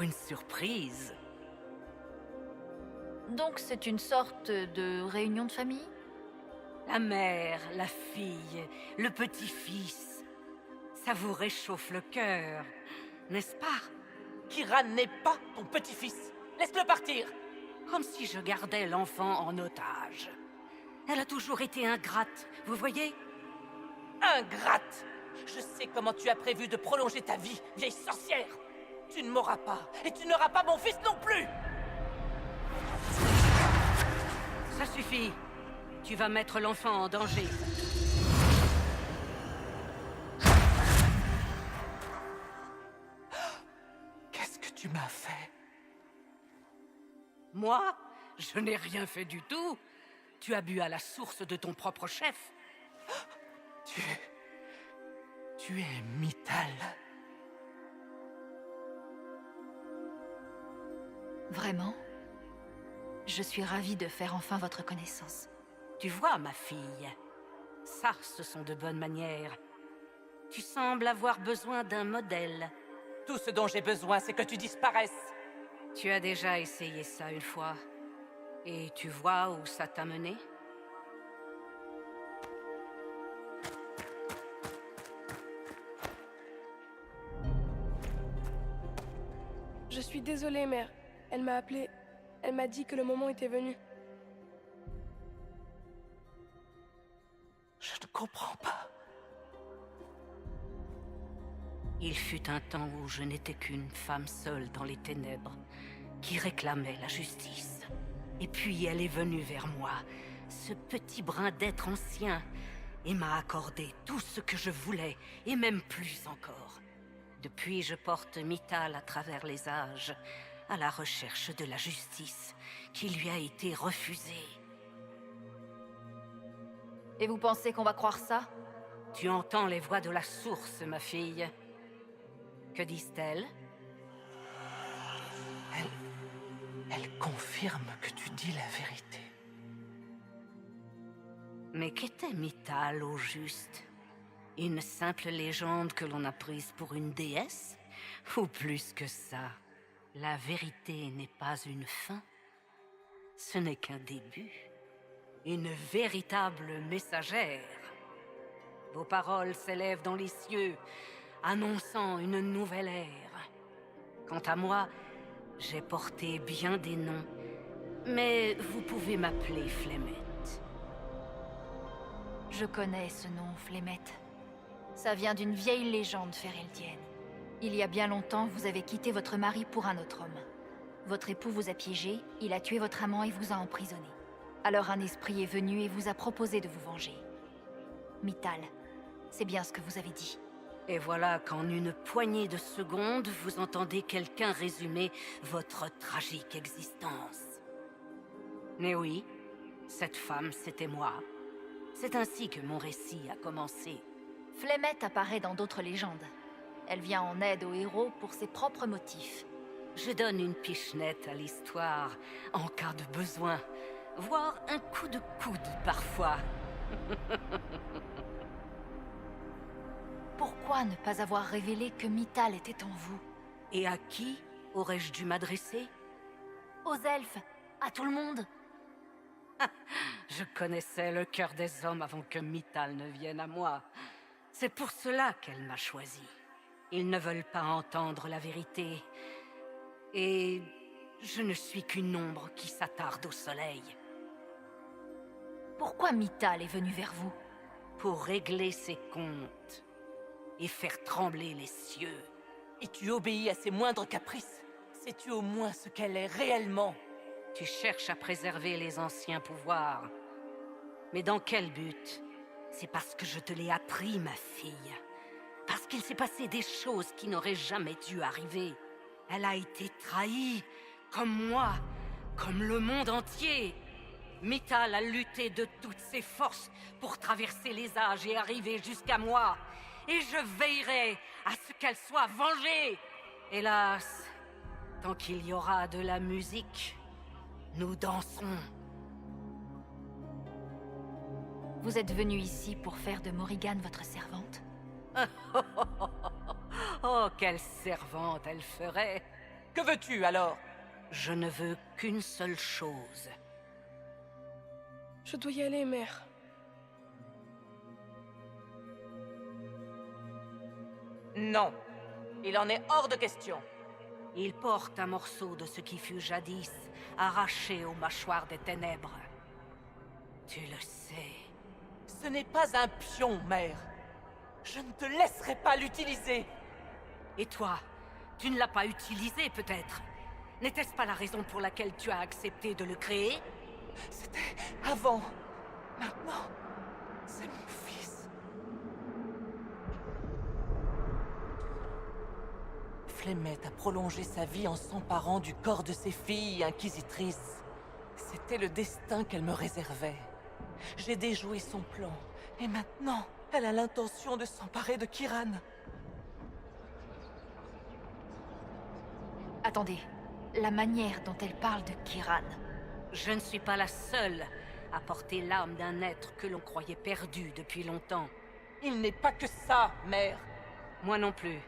pour une surprise. Donc c'est une sorte de réunion de famille? La mère, la fille, le petit-fils. Ça vous réchauffe le cœur, n'est-ce pas? Kiran n'est pas ton petit-fils. Laisse-le partir. Comme si je gardais l'enfant en otage. Elle a toujours été ingrate, vous voyez? Ingrate! Je sais comment tu as prévu de prolonger ta vie, vieille sorcière! Tu ne m'auras pas, et tu n'auras pas mon fils non plus! Ça suffit. Tu vas mettre l'enfant en danger. Qu'est-ce que tu m'as fait? Moi? Je n'ai rien fait du tout. Tu as bu à la source de ton propre chef. Tu es Mythal. Vraiment? Je suis ravie de faire enfin votre connaissance. Tu vois, ma fille, ça, ce sont de bonnes manières. Tu sembles avoir besoin d'un modèle. Tout ce dont j'ai besoin, c'est que tu disparaisses. Tu as déjà essayé ça une fois. Et tu vois où ça t'a mené? Je suis désolée, mère. Elle m'a appelé. Elle m'a dit que le moment était venu. Je ne comprends pas. Il fut un temps où je n'étais qu'une femme seule dans les ténèbres, qui réclamait la justice. Et puis elle est venue vers moi, ce petit brin d'être ancien, et m'a accordé tout ce que je voulais, et même plus encore. Depuis, je porte Mythal à travers les âges, à la recherche de la justice, qui lui a été refusée. Et vous pensez qu'on va croire ça? Tu entends les voix de la source, ma fille. Que disent-elles? Elle confirme que tu dis la vérité. Mais qu'était Mythal au juste? Une simple légende que l'on a prise pour une déesse? Ou plus que ça? La vérité n'est pas une fin. Ce n'est qu'un début. Une véritable messagère. Vos paroles s'élèvent dans les cieux, annonçant une nouvelle ère. Quant à moi, j'ai porté bien des noms, mais vous pouvez m'appeler Flemette. Je connais ce nom, Flemette. Ça vient d'une vieille légende féreldienne. Il y a bien longtemps, vous avez quitté votre mari pour un autre homme. Votre époux vous a piégé, il a tué votre amant et vous a emprisonné. Alors un esprit est venu et vous a proposé de vous venger. Mythal, c'est bien ce que vous avez dit. Et voilà qu'en une poignée de secondes, vous entendez quelqu'un résumer votre tragique existence. Mais oui, cette femme, c'était moi. C'est ainsi que mon récit a commencé. Flemette apparaît dans d'autres légendes. Elle vient en aide aux héros pour ses propres motifs. Je donne une pichenette à l'histoire en cas de besoin, voire un coup de coude parfois. Pourquoi ne pas avoir révélé que Mythal était en vous? Et à qui aurais-je dû m'adresser? Aux elfes, à tout le monde. Je connaissais le cœur des hommes avant que Mythal ne vienne à moi. C'est pour cela qu'elle m'a choisi. Ils ne veulent pas entendre la vérité. Et je ne suis qu'une ombre qui s'attarde au soleil. Pourquoi Mythal est venue vers vous? Pour régler ses comptes et faire trembler les cieux. Et tu obéis à ses moindres caprices. Sais-tu au moins ce qu'elle est réellement? Tu cherches à préserver les anciens pouvoirs. Mais dans quel but? C'est parce que je te l'ai appris, ma fille. Parce qu'il s'est passé des choses qui n'auraient jamais dû arriver. Elle a été trahie, comme moi, comme le monde entier. Mythal a lutté de toutes ses forces pour traverser les âges et arriver jusqu'à moi. Et je veillerai à ce qu'elle soit vengée. Hélas, tant qu'il y aura de la musique, nous danserons. Vous êtes venu ici pour faire de Morrigan votre servante? Oh, quelle servante elle ferait! Que veux-tu, alors? Je ne veux qu'une seule chose. Je dois y aller, mère. Non. Il en est hors de question. Il porte un morceau de ce qui fut jadis arraché aux mâchoires des ténèbres. Tu le sais. Ce n'est pas un pion, mère. Je ne te laisserai pas l'utiliser. Et toi, tu ne l'as pas utilisé, peut-être? N'était-ce pas la raison pour laquelle tu as accepté de le créer? C'était avant. Maintenant, c'est mon fils. Flemeth a prolongé sa vie en s'emparant du corps de ses filles inquisitrices. C'était le destin qu'elle me réservait. J'ai déjoué son plan, et maintenant, elle a l'intention de s'emparer de Kiran. Attendez, la manière dont elle parle de Kiran... Je ne suis pas la seule à porter l'âme d'un être que l'on croyait perdu depuis longtemps. Il n'est pas que ça, mère. Moi non plus.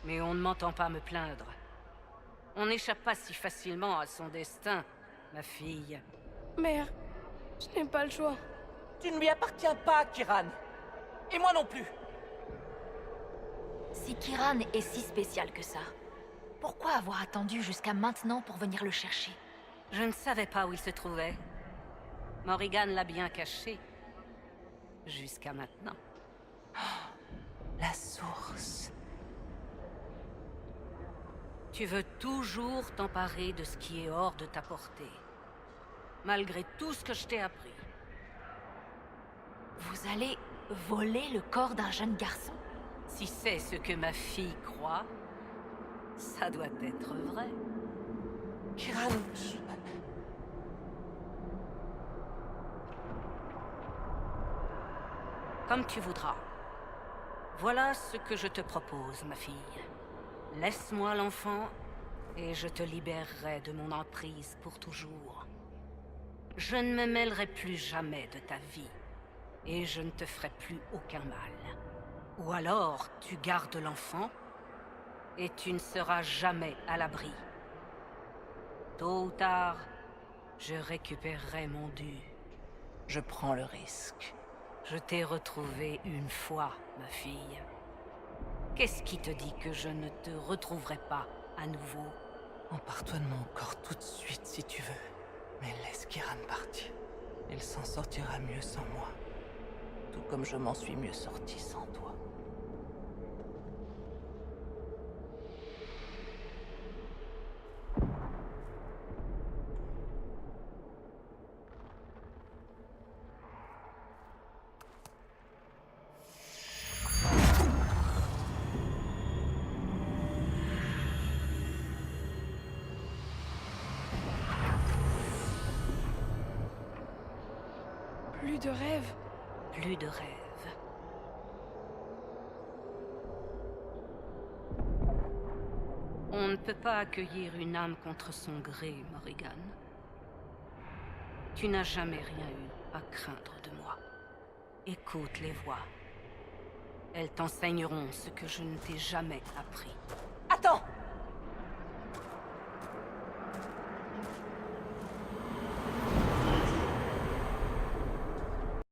Mais on ne m'entend pas me plaindre. On n'échappe pas si facilement à son destin, ma fille. Mère, je n'ai pas le choix. Tu ne lui appartiens pas, Kiran. Et moi non plus. Si Kiran est si spécial que ça, pourquoi avoir attendu jusqu'à maintenant pour venir le chercher? Je ne savais pas où il se trouvait. Morrigan l'a bien caché. Jusqu'à maintenant. La source. Tu veux toujours t'emparer de ce qui est hors de ta portée. Malgré tout ce que je t'ai appris. Vous allez voler le corps d'un jeune garçon? Si c'est ce que ma fille croit, ça doit être vrai. Kiran, Comme tu voudras. Voilà ce que je te propose, ma fille. Laisse-moi l'enfant, et je te libérerai de mon emprise pour toujours. Je ne me mêlerai plus jamais de ta vie, et je ne te ferai plus aucun mal. Ou alors, tu gardes l'enfant, et tu ne seras jamais à l'abri. Tôt ou tard, je récupérerai mon dû. je prends le risque. Je t'ai retrouvée une fois, ma fille. Qu'est-ce qui te dit que je ne te retrouverai pas à nouveau? Empare-toi de mon corps tout de suite si tu veux. Mais laisse Kiran partir. Il s'en sortira mieux sans moi. Tout comme je m'en suis mieux sorti sans toi. Plus de rêve. Plus de rêve. On ne peut pas accueillir une âme contre son gré, Morrigan. Tu n'as jamais rien eu à craindre de moi. Écoute les voix. Elles t'enseigneront ce que je ne t'ai jamais appris. Attends!